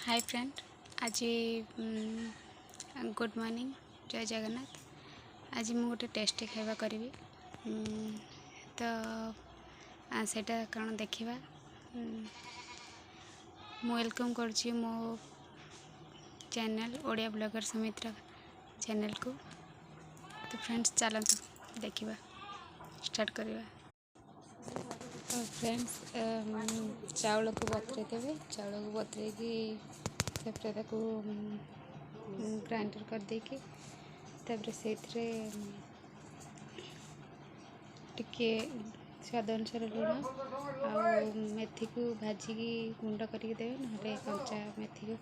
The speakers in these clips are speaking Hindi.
हाय फ्रेंड, आज गुड मॉर्निंग, जय जगन्नाथ। आज मु गोटे टेस्टी खाଇବା करी तो सेटा कौन देखा। मु वेलकम कर मो channel Odia blogger Sumitra channel को। तो फ्रेंड्स चलते देखा स्टार्ट करवा। तो फ्रेंड्स चाउल को बतरे देवे। चाउल को बतरे की ग्राइंडर कर देकी से टिके स्वाद अनुसार लुण आ मेथी को भाजिकी गुंड करके देवे, ना कंचा मेथी को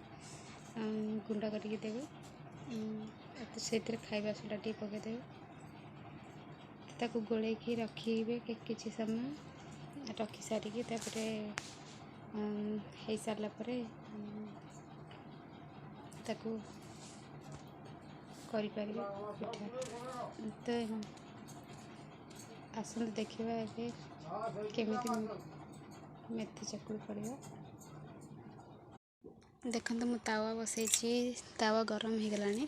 गुंड करके देवे। से खाଇବା सोडा टी पकईदेवे, ताको गोले रखिए किसी समय। रखी सारिकी हो सारा पर ताको करि परिबे पिठा। तो आसंत देखिबा ए केमिति मेथी चकुली पड़िबा। देखंतु मु तावा बसैछि, तावा गरम हो गलानी।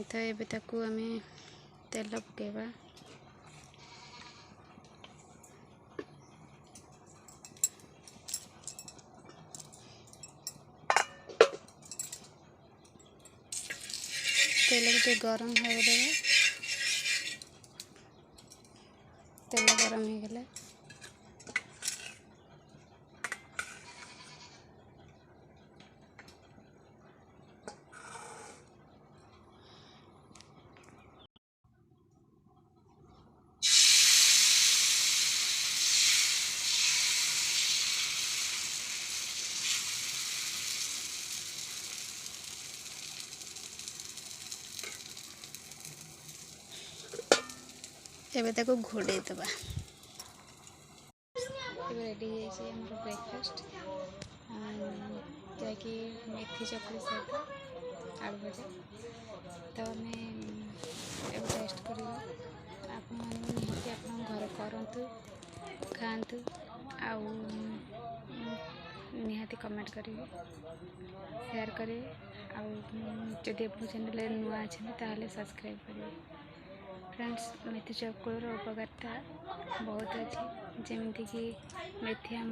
तो एबे ताकू आमे तेल पकेबा। तेल गोटे गरम हो देगा। तेल गरम हो गले एबे ताको घोड़े दबा। रेडी है ब्रेकफास्ट, जैकि मेथी चकुली सहित आलू भजा। तो आम टेस्ट करवा। आपण निहाती आप घर करूँ, खातु आउ निहाती कमेंट करेंगे, शेयर करेंगे। आदि आप चैनल नुआ अच्छे सब्सक्राइब करेंगे। फ्रेंड्स, मेथी चकुलर उपकारिता बहुत अच्छी, जमीती कि मेथी आम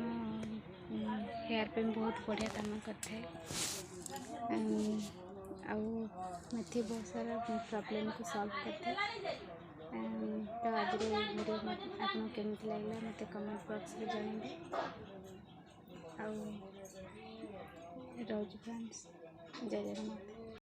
हेयर पे बहुत बढ़िया काम करते। मेथी बहुत सारा प्रॉब्लम को सॉल्व करते। तो आज वीडियो आपको केमती लगे मत कमेंट बॉक्स में जणाइबे। रोज फ्रेंड्स, जय जगन्नाथ।